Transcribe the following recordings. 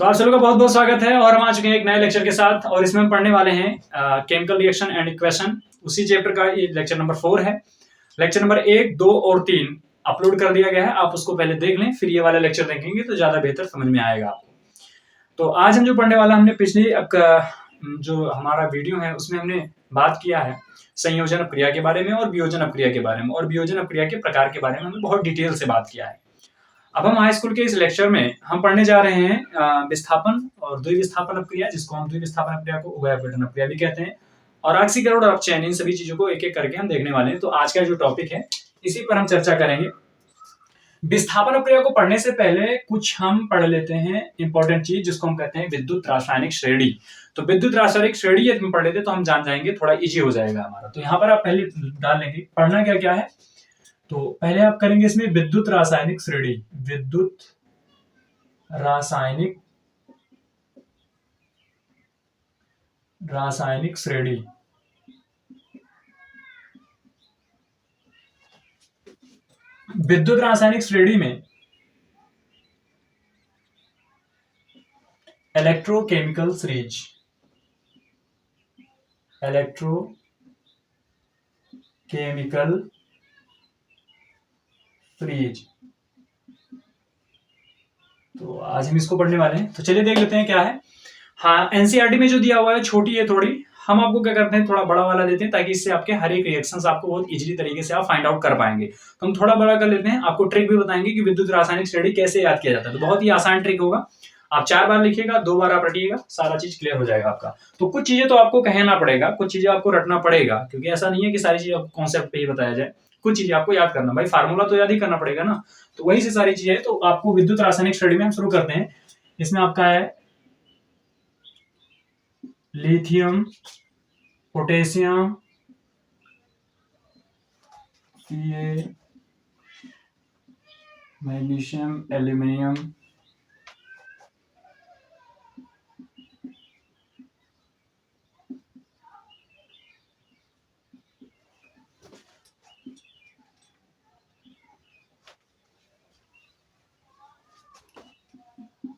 तो आप सभी का बहुत बहुत स्वागत है और हम आ चुके हैं एक नए लेक्चर के साथ और इसमें हम पढ़ने वाले हैं केमिकल रिएक्शन एंड इक्वेशन। उसी चैप्टर का ये लेक्चर नंबर 4 है। लेक्चर नंबर 1, 2 और 3 अपलोड कर दिया गया है, आप उसको पहले देख लें, फिर ये वाला लेक्चर देखेंगे तो ज्यादा बेहतर समझ में आएगा आपको। तो आज हम जो पढ़ने वाला, हमने पिछली जो हमारा वीडियो है उसमें हमने बात किया है संयोजन अपक्रिया के बारे में और वियोजन अपक्रिया के बारे में, और वियोजन अपक्रिया के प्रकार के बारे में हमने बहुत डिटेल से बात किया है। अब हम हाई स्कूल के इस लेक्चर में हम पढ़ने जा रहे हैं विस्थापन और द्विविस्थापन अपक्रिया, जिसको हम द्विविस्थापन अपक्रिया को उभयअपघटन अपक्रिया भी कहते हैं, और ऑक्सीकरण और अपचयन, इन सभी चीजों को एक एक करके हम देखने वाले हैं। तो आज का जो टॉपिक है इसी पर हम चर्चा करेंगे। विस्थापन अपक्रिया को पढ़ने से पहले कुछ हम पढ़ लेते हैं इंपॉर्टेंट चीज, जिसको हम कहते हैं विद्युत रासायनिक श्रेणी। तो विद्युत रासायनिक श्रेणी यदि हम पढ़ लेते तो हम जान जाएंगे, थोड़ा इजी हो जाएगा हमारा। तो यहाँ पर आप पहले डाल लेंगे पढ़ना क्या क्या है। तो पहले आप करेंगे इसमें विद्युत रासायनिक श्रेणी, विद्युत रासायनिक श्रेणी। विद्युत रासायनिक श्रेणी में इलेक्ट्रोकेमिकल सीरीज, इलेक्ट्रोकेमिकल सीरीज। तो आज हम इसको पढ़ने वाले हैं, तो चलिए देख लेते हैं क्या है। हाँ, एनसीईआरटी में जो दिया हुआ है छोटी है थोड़ी, हम आपको क्या करते हैं थोड़ा बड़ा वाला देते हैं, ताकि इससे आपके हर एक रिएक्शंस आपको बहुत इजीली तरीके से आप फाइंड आउट कर पाएंगे। तो हम थोड़ा बड़ा कर लेते हैं, आपको ट्रिक भी बताएंगे कि विद्युत रासायनिक श्रेणी कैसे याद किया जाता है। तो बहुत ही आसान ट्रिक होगा, आप 4 बार लिखिएगा, 2 बार आप रटिएगा, सारा चीज क्लियर हो जाएगा आपका। तो कुछ चीजें तो आपको कहना पड़ेगा, कुछ चीजें आपको रटना पड़ेगा, क्योंकि ऐसा नहीं है कि सारी चीजें आपको कॉन्सेप्ट पे ही बताया जाए। कुछ चीजें आपको याद करना, भाई फार्मूला तो याद ही करना पड़ेगा ना, तो वही से सारी चीजें। तो आपको विद्युत रासायनिक श्रेणी में हम शुरू करते हैं। इसमें आपका है lithium, potassium, Ca, magnesium, aluminium,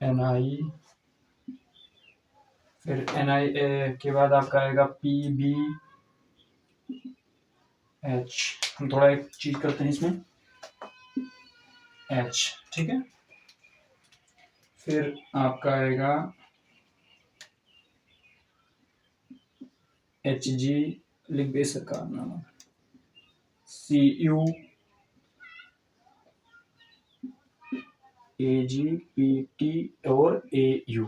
Na, फिर Na के बाद आपका आएगा PbH। हम थोड़ा एक चीज करते हैं इसमें, H, ठीक है। फिर आपका आएगा Hg, लिख दे सरकार नाम, Cu, Ag, Pt और Au,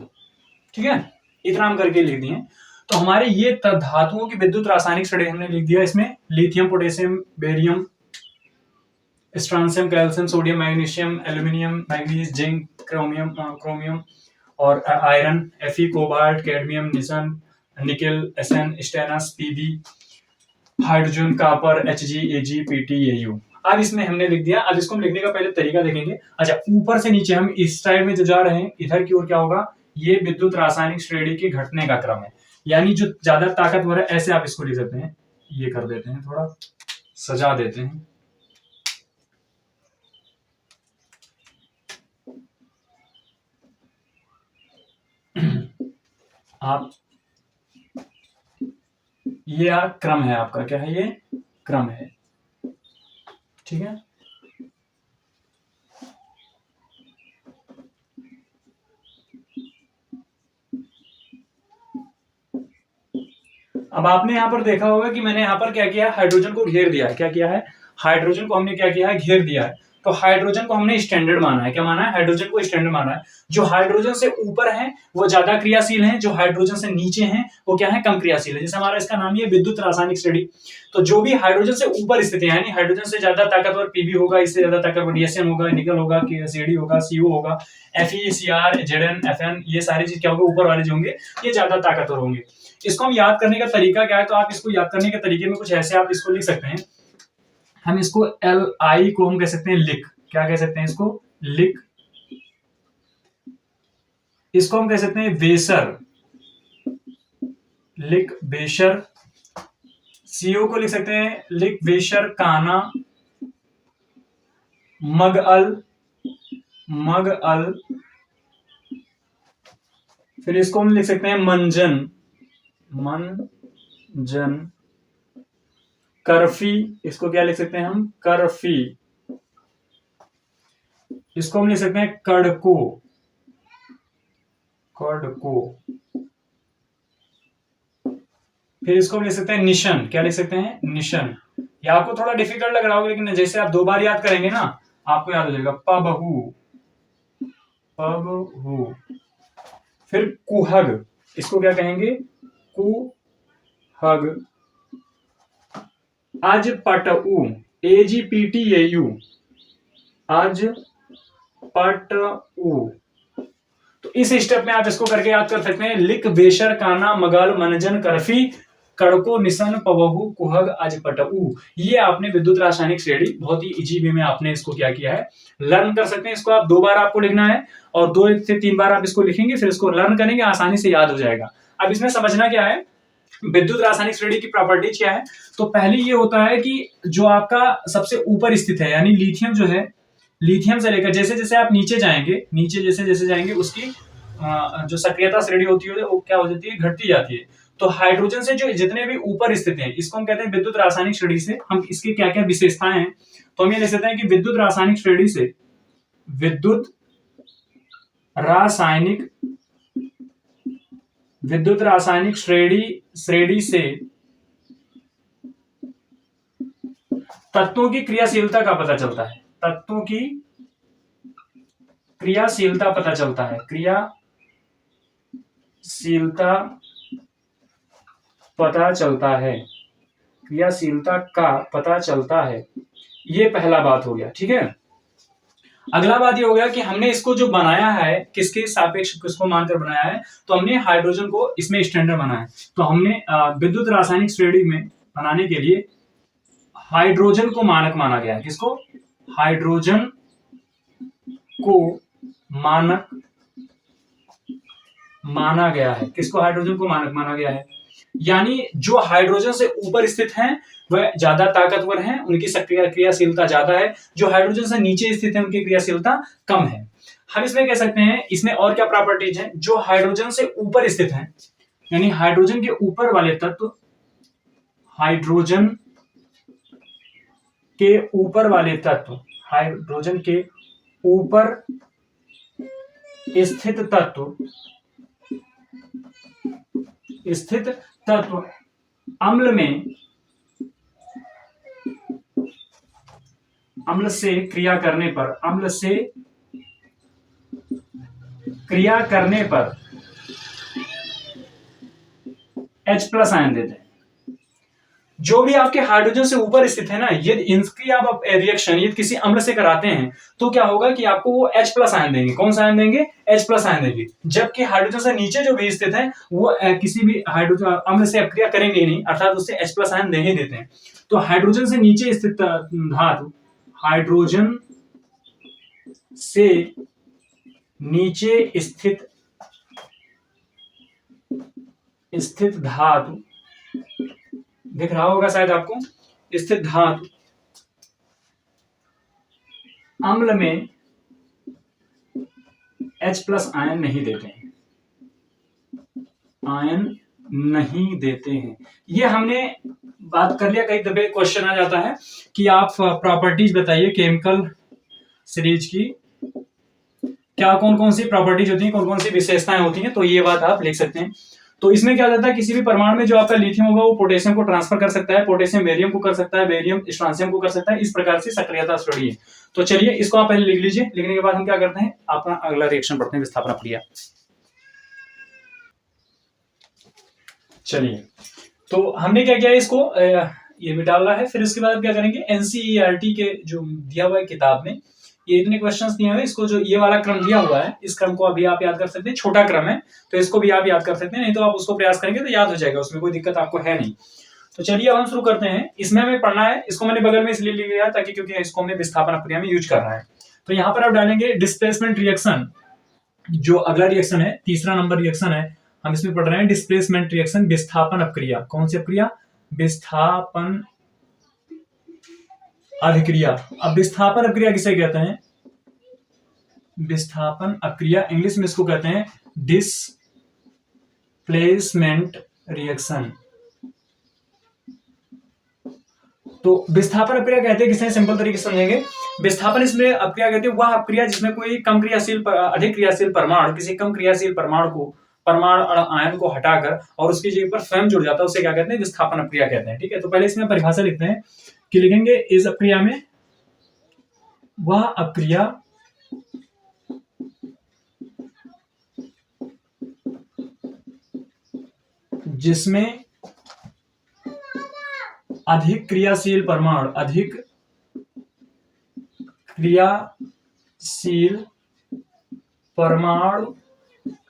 ठीक है। इतना हम करके लिख दिए। तो हमारे ये धातुओं की विद्युत रासायनिक श्रेणी हमने लिख दिया। इसमें lithium, potassium, barium, strontium, calcium, sodium, magnesium, aluminium, manganese, zinc, chromium और आयरन, Fe, कोबाल्ट, कैडमियम, निसन, nickel, Sn, stannous, Pb, hydrogen, copper, Hg, Ag, Pt, Au। अब इसमें हमने लिख दिया। अब इसको हम लिखने का पहले तरीका देखेंगे। अच्छा, ऊपर से नीचे हम इस साइड में जो जा रहे हैं, इधर की ओर क्या होगा, ये विद्युत रासायनिक श्रेणी के घटने का क्रम है, यानी जो ज्यादा ताकतवर है, ऐसे आप इसको लिख सकते हैं। ये कर देते हैं, थोड़ा सजा देते हैं। आप ये क्रम है आपका, क्या है, ये क्रम है, ठीक है। अब आपने यहां पर देखा होगा कि मैंने यहां पर क्या किया, हाइड्रोजन को घेर दिया है। क्या किया है, हाइड्रोजन को हमने क्या किया है, घेर दिया है। तो हाइड्रोजन को हमने स्टैंडर्ड माना है। क्या माना है, हाइड्रोजन को स्टैंडर्ड माना है। जो हाइड्रोजन से ऊपर है वो ज्यादा क्रियाशील है, जो हाइड्रोजन से नीचे हैं वो क्या है, कम क्रियाशील है। जैसे हमारा इसका नाम है विद्युत रासायनिक श्रेणी। तो जो भी हाइड्रोजन से ऊपर स्थित है, यानी हाइड्रोजन से ज्यादा ताकतवर पीबी होगा, इससे ज्यादा ताकतवर डीएसएन होगा, निकल होगा, सीडी होगा, सीओ होगा, Fe, Cr, Zn, Fn, ये सारी चीज क्या होंगे, ऊपर वाले जो होंगे ये ज्यादा ताकतवर होंगे। इसको हम याद करने का तरीका क्या है, तो आप इसको याद करने के तरीके में कुछ ऐसे आप इसको लिख सकते हैं। हम इसको Li को हम कह सकते हैं लिख, क्या कह सकते हैं इसको, लिख। इसको हम कह सकते हैं बेसर, लिख बेशर। सीओ को लिख सकते हैं लिख बेशर काना। मग अल फिर इसको हम लिख सकते हैं मंजन, मंजन। कर्फी, इसको क्या लिख सकते हैं हम, कर्फी। इसको हम लिख सकते हैं कड़को, कड़को। फिर इसको हम लिख सकते हैं निशन, क्या लिख सकते हैं, निशन। ये आपको थोड़ा डिफिकल्ट लग रहा होगा, लेकिन जैसे आप 2 बार याद करेंगे ना आपको याद हो जाएगा। पबहू, पबहू। फिर कुहग, इसको क्या कहेंगे, कुहग। आज पटऊ, AGPTAU, आज पटऊ। तो इस स्टेप में आप इसको करके याद कर सकते हैं, लिक बेशर काना मगल मनजन करफी कड़को निशन पवहू कुहग आज पटऊ। ये आपने विद्युत रासायनिक श्रेणी बहुत ही इजी वे में आपने इसको क्या किया है, लर्न कर सकते हैं। इसको आप 2 बार आपको लिखना है और 2 से 3 बार आप इसको लिखेंगे, फिर इसको लर्न करेंगे, आसानी से याद हो जाएगा। अब इसमें समझना क्या है, विद्युत रासायनिक श्रेणी की प्रॉपर्टीज क्या है। तो पहली ये होता है कि जो आपका सबसे ऊपर स्थित है, यानी लिथियम जो है, लिथियम से लेकर जैसे जैसे आप नीचे जाएंगे, नीचे जैसे जैसे जाएंगे उसकी जो सक्रियता श्रेणी होती है वो क्या हो जाती है, घटती जाती है। तो हाइड्रोजन से जो जितने भी ऊपर स्थित हैं इसको हम कहते हैं विद्युत रासायनिक श्रेणी से। हम इसके क्या क्या विशेषताएं हैं, तो हम ये लिख सकते हैं कि विद्युत रासायनिक श्रेणी से, विद्युत रासायनिक, विद्युत रासायनिक श्रेणी से तत्वों की क्रियाशीलता का पता चलता है, तत्वों की क्रियाशीलता पता चलता है, क्रियाशीलता पता चलता है, क्रियाशीलता का पता चलता है। ये पहला बात हो गया, ठीक है। अगला बात ये हो गया कि हमने इसको जो बनाया है किसके सापेक्ष, किसको मानकर बनाया है, तो हमने हाइड्रोजन को इसमें स्टैंडर्ड बनाया है। तो हमने विद्युत रासायनिक श्रेणी में बनाने के लिए हाइड्रोजन को मानक माना गया है। किसको, हाइड्रोजन को मानक माना गया है। किसको, हाइड्रोजन को मानक माना गया है। यानी जो हाइड्रोजन से ऊपर स्थित हैं वह ज्यादा ताकतवर हैं, उनकी सक्रिय क्रियाशीलता ज्यादा है। जो हाइड्रोजन से नीचे स्थित है उनकी क्रियाशीलता कम है। हम इसमें कह सकते हैं, इसमें और क्या प्रॉपर्टीज हैं, जो हाइड्रोजन से ऊपर स्थित हैं, यानी हाइड्रोजन के ऊपर वाले तत्व, हाइड्रोजन के ऊपर वाले तत्व, हाइड्रोजन के ऊपर स्थित तत्व, स्थित तत्व अम्ल में, अम्ल से क्रिया करने पर, अम्ल से क्रिया करने पर H+ आयन देते हैं। जो भी आपके हाइड्रोजन से ऊपर स्थित है ना, यदि इनकी आप रिएक्शन यदि किसी अम्ल से कराते हैं तो क्या होगा कि आपको वो H+ आयन देंगे। कौन सा आयन देंगे, H+ आयन देंगे। जबकि हाइड्रोजन से नीचे जो भी स्थित है वो किसी भी हाइड्रोजन अम्ल से अक्रिया करेंगे ही नहीं, अर्थात उससे H+ आयन दे ही देते हैं। तो हाइड्रोजन से नीचे स्थित धातु, हाइड्रोजन से नीचे स्थित धातु, दिख रहा होगा शायद आपको, स्थित धातु अम्ल में H+ आयन नहीं देते हैं, आयन नहीं देते हैं। ये हमने बात कर लिया। कई दफे क्वेश्चन आ जाता है कि आप प्रॉपर्टीज बताइए केमिकल सीरीज की, क्या कौन कौन सी प्रॉपर्टीज होती हैं, कौन कौन सी विशेषताएं होती हैं, तो ये बात आप लिख सकते हैं। तो इसमें क्या होता है, किसी भी परमाणु में जो आपका लिथियम होगा वो पोटेशियम को ट्रांसफर कर सकता है, पोटेशियम बेरियम को कर सकता है, बेरियम स्ट्रांसियम को कर सकता है। इस प्रकार से सक्रियता श्रेणी है। तो चलिए इसको आप पहले लिख लीजिए, लिखने के बाद हम क्या करते हैं, अपना अगला रिएक्शन पढ़ते हैं, विस्थापन प्रक्रिया। चलिए, तो हमने क्या किया, इसको ये भी डालना है। फिर इसके बाद क्या करेंगे, NCERT के जो दिया हुआ है किताब में ये इतने क्वेश्चंस दिए हुए, इसको जो ये वाला क्रम दिया हुआ है इस क्रम को अभी आप याद कर सकते हैं। छोटा क्रम है तो इसको भी आप याद कर सकते हैं, नहीं तो आप उसको प्रयास करेंगे तो याद हो जाएगा, उसमें कोई दिक्कत आपको है नहीं। तो चलिए अब हम शुरू करते हैं। इसमें हमें पढ़ना है, इसको मैंने बगल में इसलिए लिख लिया ताकि क्योंकि इसको हमें विस्थापन प्रक्रिया में यूज करना है। तो यहाँ पर आप डालेंगे डिस्प्लेसमेंट रिएक्शन। जो अगला रिएक्शन है, तीसरा नंबर रिएक्शन है, हम इसमें पढ़ रहे हैं डिस्प्लेसमेंट रिएक्शन, विस्थापन अपक्रिया। कौन सी अपक्रिया, विस्थापन अभिक्रिया। अब विस्थापन अपक्रिया किसे कहते हैं, विस्थापन अपक्रिया इंग्लिश में इसको कहते हैं प्लेसमेंट रिएक्शन। तो विस्थापन अपक्रिया कहते हैं किसे, सिंपल तरीके से समझेंगे। विस्थापन इसमें अपक्रिया कहते हैं वह अपक्रिया जिसमें कोई कम क्रियाशील अधिक क्रियाशील परमाणु किसी कम क्रियाशील परमाणु आयन को हटाकर और उसकी जगह पर स्वयं जुड़ जाता है, उसे क्या कहते हैं, विस्थापन अपक्रिया कहते हैं। ठीक है, तो पहले इसमें परिभाषा लिखते हैं कि लिखेंगे इस अपक्रिया में वह अपक्रिया जिसमें अधिक क्रियाशील परमाणु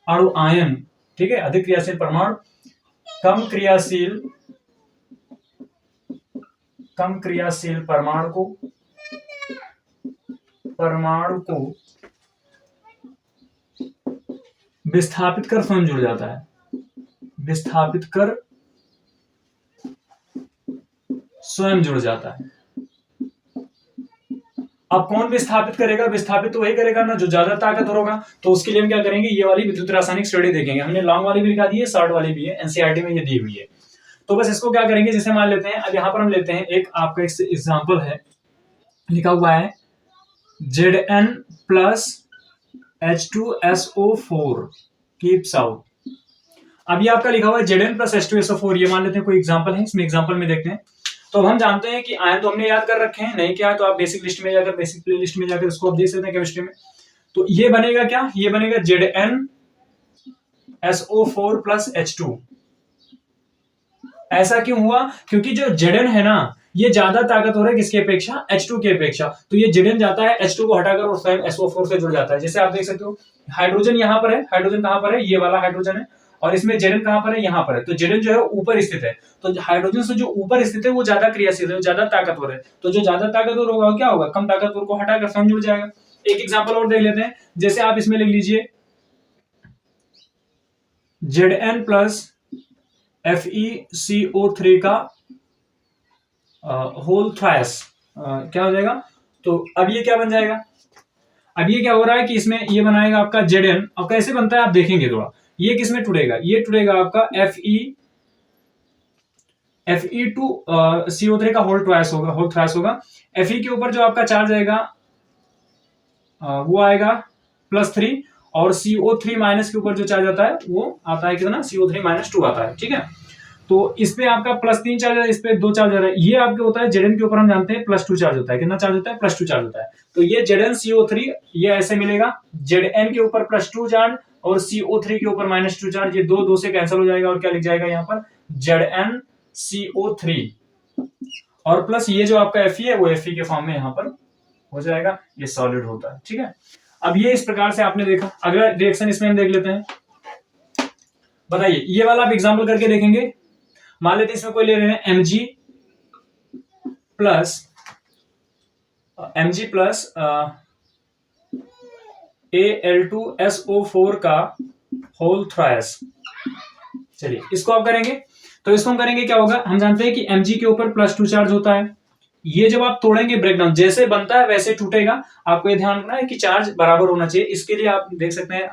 अणु आयन, ठीक है, अधिक क्रियाशील परमाणु कम क्रियाशील परमाणु को विस्थापित कर स्वयं जुड़ जाता है, विस्थापित कर स्वयं जुड़ जाता है। अब कौन विस्थापित करेगा, विस्थापित तो वही करेगा ना जो ज्यादा ताकतवर होगा। तो उसके लिए हम क्या करेंगे, ये वाली विद्युत रासायनिक श्रेणी देखेंगे। हमने लॉन्ग वाली भी लिखा दी है, शॉर्ट वाली भी है, एनसीईआरटी में ये दी हुई है। तो बस इसको क्या करेंगे, जैसे मान लेते हैं, अब यहाँ पर हम लेते हैं एक आपका एग्जाम्पल है, लिखा हुआ है Zn plus H2SO4 keeps out. अब ये आपका लिखा हुआ है Zn प्लस H2SO4, ये मान लेते हैं कोई एग्जाम्पल है, इसमें एग्जाम्पल में देखते हैं। तो हम जानते हैं कि आयन तो हमने याद कर रखे हैं, नहीं क्या है तो आप बेसिक लिस्ट में जाकर, बेसिक प्ले लिस्ट में जाकर इसको आप देख सकते हैं केमिस्ट्री में। तो ये बनेगा क्या, ये बनेगा ZnSO4 प्लस H2। ऐसा क्यों हुआ, क्योंकि जो Zn है ना ये ज्यादा ताकतवर है किसके अपेक्षा, H2 के अपेक्षा। तो ये Zn जाता है H2 को हटाकर और स्वयं SO4 से जुड़ जाता है। जैसे आप देख सकते हो हाइड्रोजन यहाँ पर है, हाइड्रोजन कहां पर है, ये वाला हाइड्रोजन है, और इसमें Zn कहां पर है, यहाँ पर है। तो Zn जो है ऊपर स्थित है, तो हाइड्रोजन से जो ऊपर स्थित है वो ज्यादा क्रियाशील है, ज्यादा ताकतवर है। तो जो ज्यादा ताकतवर होगा क्या होगा, कम ताकतवर को हटाकर स्वयं जुड़ जाएगा। एक एग्जाम्पल और देख लेते हैं, जैसे आप इसमें लिख लीजिए Zn प्लस FeCO3 का होल थ्राइस क्या हो जाएगा। तो अब ये क्या बन जाएगा, अब ये क्या हो रहा है कि इसमें ये बनाएगा आपका Zn। अब कैसे बनता है आप देखेंगे थोड़ा, ये किसमें टूटेगा, ये टूटेगा आपका Fe2CO3 का होल थ्राइस होगा। Fe के ऊपर जो आपका चार्ज आएगा वो आएगा +3, और CO3 माइनस के ऊपर जो चार्ज आता है वो आता है कितना, CO3-2 आता है। ठीक है, तो इस पे आपका +3 चार्ज है, इस पे 2 चार्ज है। ये आपके होता है Zn के ऊपर हम जानते हैं +2 चार्ज होता है, कितना चार्ज होता है, +2 चार्ज होता है। तो ये ZnCO3 ये ऐसे मिलेगा, Zn के ऊपर +2 चार्ज और CO3 के ऊपर -2 चार्ज, ये 2 से कैंसिल हो जाएगा और क्या लिख जाएगा यहाँ पर ZnCO3, और प्लस ये जो आपका Fe है वो Fe के फॉर्म में यहाँ पर हो जाएगा, ये सॉलिड होता है। ठीक है, अब ये इस प्रकार से आपने देखा। अगला रिएक्शन इसमें हम देख लेते हैं, बताइए ये वाला आप एग्जाम्पल करके देखेंगे। मान लेते हैं इसमें कोई ले रहे हैं Mg प्लस Al2SO4 का होल थ्राइस। चलिए इसको आप करेंगे, तो इसको हम करेंगे क्या होगा, हम जानते हैं कि Mg के ऊपर +2 चार्ज होता है। ये जब आप तोड़ेंगे ब्रेकडाउन, जैसे बनता है वैसे टूटेगा। आपको ये ध्यान रखना है कि चार्ज बराबर होना चाहिए। इसके लिए आप देख सकते हैं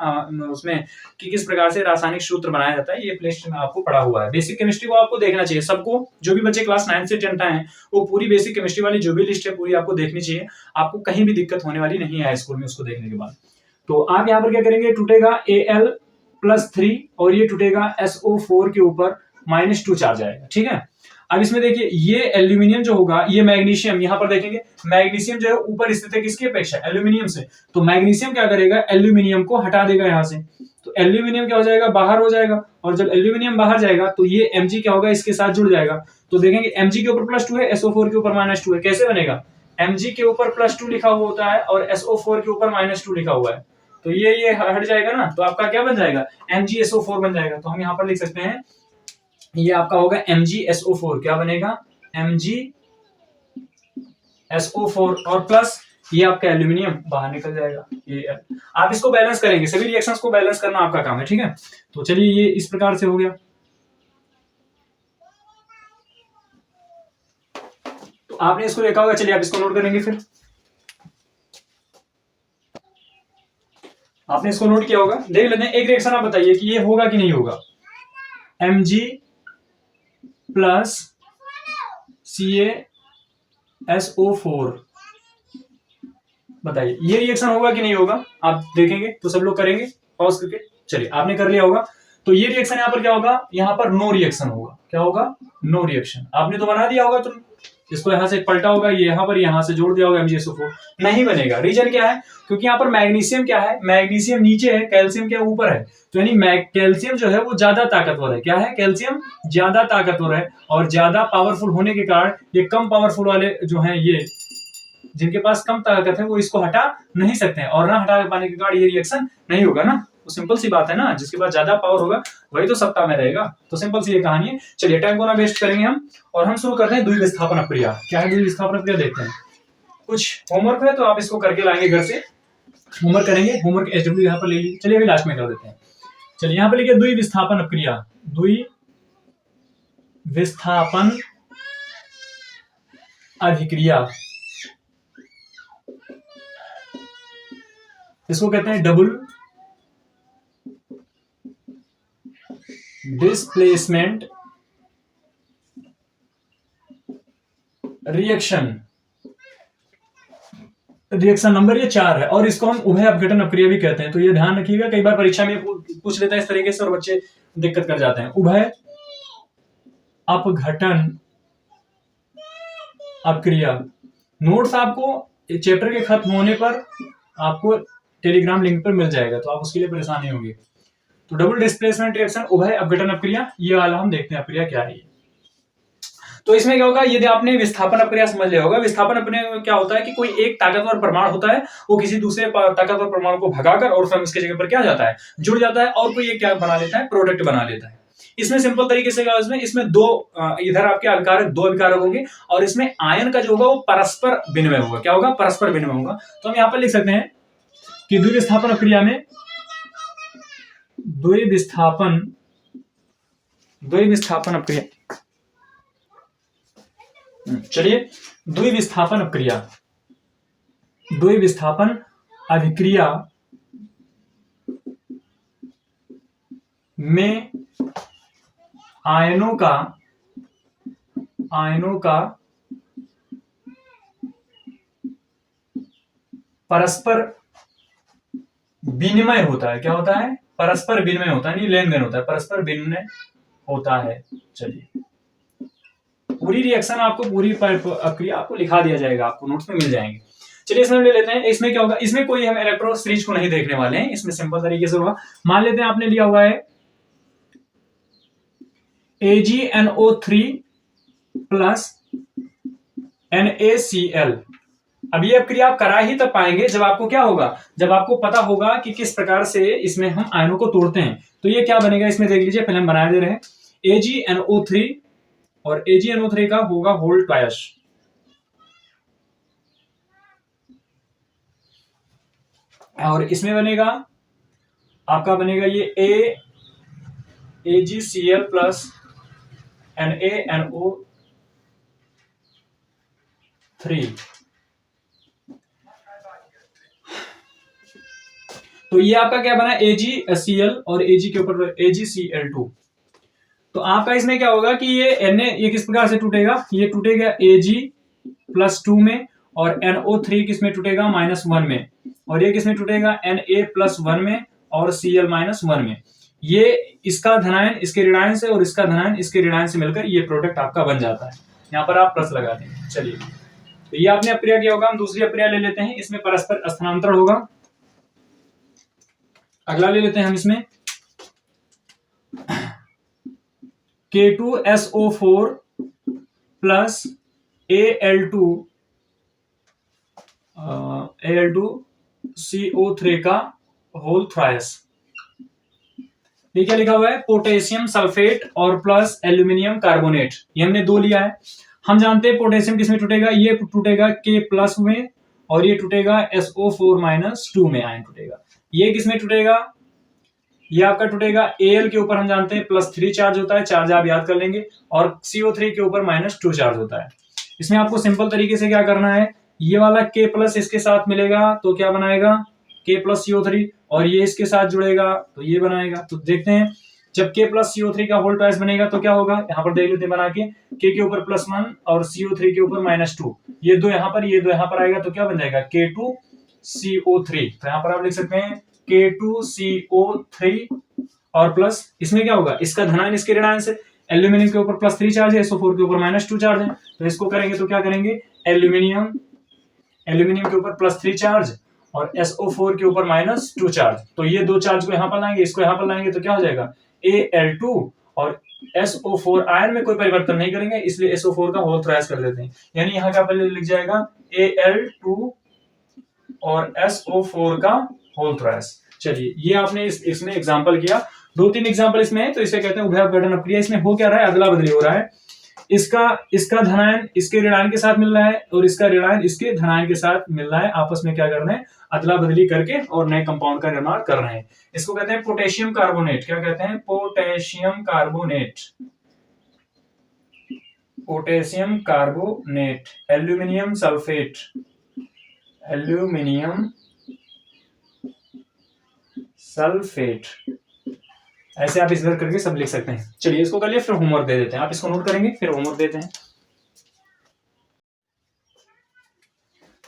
उसमें कि किस प्रकार से रासायनिक सूत्र बनाया जाता है, ये प्लेलिस्ट में आपको पढ़ा हुआ है। बेसिक केमिस्ट्री को आपको देखना चाहिए, सबको, जो भी बच्चे क्लास 9 से 10 आए हैं वो पूरी बेसिक केमिस्ट्री वाली जो भी लिस्ट है पूरी आपको देखनी चाहिए। आपको कहीं भी दिक्कत होने वाली नहीं है स्कूल में उसको देखने के बाद। तो आप यहाँ पर क्या करेंगे, टूटेगा Al+3 और ये टूटेगा SO4 के ऊपर -2 चार्ज आएगा। ठीक है, अब इसमें देखिए ये एल्यूमिनियम जो होगा, ये मैग्नीशियम, यहां पर देखेंगे मैग्नीशियम जो है ऊपर स्थित है किसकी अपेक्षा, एल्यूमिनियम से। तो मैग्नीशियम क्या करेगा, एल्यूमिनियम को हटा देगा यहां से, तो एल्यूमिनियम क्या हो जाएगा, बाहर हो जाएगा। और जब एल्यूमिनियम बाहर जाएगा तो ये Mg क्या होगा, इसके साथ जुड़ जाएगा। तो देखेंगे Mg के ऊपर +2 है, SO4 के ऊपर -2 है। कैसे बनेगा, Mg के ऊपर +2 लिखा हुआ होता है और SO4 के ऊपर -2 लिखा हुआ है, तो ये हट जाएगा ना, तो आपका क्या बन जाएगा, MgSO4 बन जाएगा। तो हम यहाँ पर लिख सकते हैं ये आपका होगा MgSO4, क्या बनेगा, MgSO4 और प्लस ये आपका एल्यूमिनियम बाहर निकल जाएगा। ये आप इसको बैलेंस करेंगे, सभी रिएक्शंस को बैलेंस करना आपका काम है। ठीक है, तो चलिए ये इस प्रकार से हो गया। तो आपने इसको देखा होगा, चलिए आप इसको नोट करेंगे। फिर आपने इसको नोट किया होगा, देख लेते हैं एक रिएक्शन, आप बताइए कि ये होगा कि नहीं होगा। Mg plus CaSO4। बताइए ये रिएक्शन होगा कि नहीं होगा, आप देखेंगे तो सब लोग करेंगे पॉज करके। चलिए आपने कर लिया होगा, तो ये रिएक्शन यहां पर क्या होगा, यहां पर नो रिएक्शन होगा। क्या होगा, नो रिएक्शन। आपने तो बना दिया होगा, तो इसको यहां से पलटा होगा, ये यहां से जोड़ दिया होगा MgSO4, नहीं बनेगा। रीजन क्या है, क्योंकि यहाँ पर मैग्नीशियम क्या है, मैग्नीशियम नीचे है, कैल्शियम क्या ऊपर है, तो यानी कैल्शियम जो है वो ज्यादा ताकतवर है। क्या है, कैल्शियम ज्यादा ताकतवर है, और ज्यादा पावरफुल होने के कारण ये कम पावरफुल वाले जो है, ये जिनके पास कम ताकत है वो इसको हटा नहीं सकते हैं, और ना हटा पाने के कारण ये रिएक्शन नहीं होगा ना। तो सिंपल सी बात है ना, जिसके पास ज्यादा पावर होगा वही तो सत्ता में रहेगा। तो सिंपल सी ये कहानी है। चलिए टाइम को ना वेस्ट करेंगे हम, और हम शुरू करते हैं द्वितीय विस्थापन अक्रिया। क्या है द्वितीय विस्थापन अक्रिया, देखते हैं। कुछ होमवर्क है तो आप इसको करके लाएंगे घर से, होमवर्क करेंगे। होमवर्क SW यहाँ पर ले लीजिए। चलिए अभी लास्ट में कर देते हैं। चलिए यहाँ पर लिखिए द्वितीय विस्थापन अक्रिया, द्वितीय विस्थापन अभिक्रिया, इसको कहते हैं double displacement reaction. Reaction number ये 4 है, और इसको हम उभय अपघटन अक्रिया भी कहते हैं। तो ये ध्यान रखिएगा, कई बार परीक्षा में पूछ लेता है इस तरीके से और बच्चे दिक्कत कर जाते हैं। उभय अपघटन अक्रिया। नोट्स आपको चैप्टर के खत्म होने पर आपको टेलीग्राम लिंक पर मिल जाएगा, तो आप उसके लिए परेशान नहीं होंगे। तो डबल डिस्प्लेसमेंट रिएक्शन, उभय अपघटन अक्रिया, ये वाला हम देखते हैं अक्रिया क्या है ये। तो इसमें क्या होगा, यदि आपने विस्थापन अक्रिया समझ लिया होगा, विस्थापन अक्रिया में क्या होता है कि कोई एक ताकतवर परमाणु होता है, वो किसी दूसरे ताकतवर परमाणु को भगाकर और फिर उसके जगह पर क्या जाता है, जुड़ जाता है, और कोई एक क्या बना लेता है, प्रोडक्ट बना लेता है। इसमें सिंपल तरीके से क्या, इसमें दो इधर आपके अभिकारक, दो अभिकारक होंगे, और इसमें आयन का जो होगा वो परस्पर विनिमय होगा। क्या होगा, परस्पर विनिमय होगा। तो हम यहाँ पर लिख सकते हैं कि द्वितीय विस्थापन अक्रिया में द्वितीय विस्थापन अक्रिया, चलिए द्वितीय विस्थापन अक्रिया, द्वितीय विस्थापन अभिक्रिया में आयनों का परस्पर विनिमय होता है। क्या होता है, परस्पर विनिमय होता है, नहीं लेन देन होता है, परस्पर विनिमय होता है। चलिए पूरी रिएक्शन आपको, पूरी अक्रिया आपको लिखा दिया जाएगा, आपको नोट्स में मिल जाएंगे। चलिए इसमें ले लेते हैं। इसमें क्या होगा, इसमें कोई हम इलेक्ट्रो सीरीज को नहीं देखने वाले हैं, इसमें सिंपल तरीके से होगा। मान लेते हैं आपने लिया हुआ है AgNO3 प्लस NaCl। अब ये अक्रिया आप करा ही तब पाएंगे जब आपको क्या होगा, जब आपको पता होगा कि किस प्रकार से इसमें हम आयनों को तोड़ते हैं। तो ये क्या बनेगा, इसमें देख लीजिए, पहले हम बना दे रहे हैं AgNO3, और AgNO3 का होगा होल्ड ट्वाइस, और इसमें बनेगा आपका बनेगा ये AgCl प्लस NaNO3। तो ये आपका क्या बना, AgCl और Ag के ऊपर AgCl2। तो आपका इसमें क्या होगा कि ये किस प्रकार से टूटेगा, ये टूटेगा Ag+2 में, और NO3 किस में टूटेगा, -1 में, और ये किस में टूटेगा, Na+1 में और Cl-1 में। ये इसका धनायन इसके ऋणायन से और इसका धनायन इसके ऋणायन से मिलकर ये प्रोडक्ट आपका बन जाता है। यहाँ पर आप प्लस लगा दें। चलिए तो ये आपने अक्रिया किया होगा, हम दूसरी अक्रिया ले लेते हैं। इसमें परस्पर स्थानांतरण होगा। अगला ले लेते हैं हम इसमें K2SO4 प्लस Al2CO3 का होल थ्राइस। ये क्या लिखा हुआ है, पोटेशियम सल्फेट और प्लस एल्यूमिनियम कार्बोनेट। ये हमने दो लिया है। हम जानते हैं पोटेशियम किसमें टूटेगा, ये टूटेगा K+ में, और ये टूटेगा SO4-2 में आयन टूटेगा। ये किसमें टूटेगा, ये आपका टूटेगा Al के ऊपर, हम जानते हैं +3 चार्ज होता है, चार्ज आप याद कर लेंगे, और CO3 के ऊपर -2 चार्ज होता है। इसमें आपको सिंपल तरीके से क्या करना है, ये वाला K+ इसके साथ मिलेगा तो क्या बनाएगा, K+ CO3, और ये इसके साथ जुड़ेगा तो ये बनाएगा। तो देखते हैं जब K प्लस CO3 का होल ट्वाइस बनेगा तो क्या होगा, यहाँ पर देख लेते हैं बना के, K के ऊपर +1 और CO3 के ऊपर -2, ये दो यहाँ पर, ये दो यहाँ पर आएगा तो क्या बन जाएगा K2CO3। तो यहाँ पर आप लिख सकते हैं K2CO3 और प्लस इसमें क्या होगा, इसका धनायन इसके ऋणायन से, एल्यूमिनियम के ऊपर +3 चार्ज है, SO4 के ऊपर -2 चार्ज है, तो इसको करेंगे तो क्या करेंगे, एल्यूमिनियम के ऊपर +3 चार्ज और SO4 के ऊपर -2 चार्ज, तो ये दो चार्ज को यहाँ पर लाएंगे, इसको यहाँ पर लाएंगे तो क्या हो जाएगा Al2 और SO4 आयन में कोई परिवर्तन नहीं करेंगे, इसलिए SO4 का होल थ्राइस कर देते हैं, यानी यहाँ क्या पहले लिख जाएगा Al2 और SO4 का होल थ्राइस। चलिए ये आपने इसमें एग्जांपल किया, 2-3 एग्जांपल इसमें है, तो इसे कहते हैं उभय अपघटन अपक्रिया। इसमें हो क्या रहा है, अदला बदली हो रहा है, इसका धनायन इसके ऋणायन के साथ मिल रहा है और इसका ऋणायन इसके धनायन के साथ मिल रहा है, आपस में क्या कर रहे हैं, अदला बदली करके और नए कंपाउंड का निर्माण कर रहे हैं। इसको कहते हैं पोटेशियम कार्बोनेट। क्या कहते हैं, potassium carbonate, potassium carbonate, aluminium sulphate, aluminium sulphate, ऐसे आप इस तरह करके सब लिख सकते हैं। चलिए इसको कर लिया, फिर होमवर्क दे देते हैं, आप इसको नोट करेंगे फिर होमवर्क देते हैं।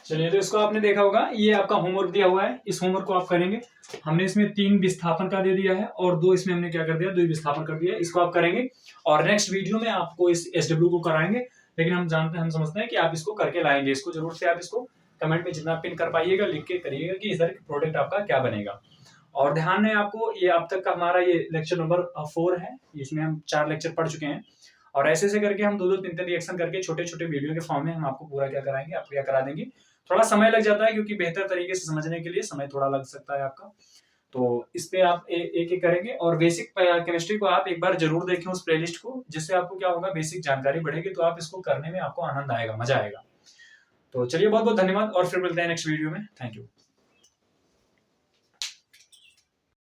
चलिए तो इसको आपने देखा होगा, ये आपका होमवर्क दिया हुआ है, इस होमवर्क को आप करेंगे। हमने इसमें 3 विस्थापन का दे दिया है और 2 इसमें हमने क्या कर दिया, 2 विस्थापन कर दिया, इसको आप करेंगे और नेक्स्ट वीडियो में आपको इस SW को कराएंगे, लेकिन हम समझते हैं कि आप इसको करके लाएंगे, इसको जरूर से आप इसको कमेंट में जितना पिन कर पाइएगा लिख के करिएगा कि इस तरह प्रोडक्ट आपका क्या बनेगा। और ध्यान है आपको, ये अब तक का हमारा ये लेक्चर नंबर 4 है, इसमें हम 4 लेक्चर पढ़ चुके हैं और ऐसे से करके हम 2-2, 3-3 रिएक्शन करके छोटे छोटे वीडियो के फॉर्म में हम आपको पूरा क्या कराएंगे, आप क्या करा देंगे। थोड़ा समय लग जाता है क्योंकि बेहतर तरीके से समझने के लिए समय थोड़ा लग सकता है आपका, तो इस पे आप एक एक करेंगे और बेसिक केमिस्ट्री को आप एक बार जरूर देखें उस प्लेलिस्ट को, जिससे आपको क्या होगा, बेसिक जानकारी बढ़ेगी, तो आप इसको करने में आपको आनंद आएगा, मजा आएगा। तो चलिए बहुत बहुत धन्यवाद और फिर मिलते हैं नेक्स्ट वीडियो में। Thank you.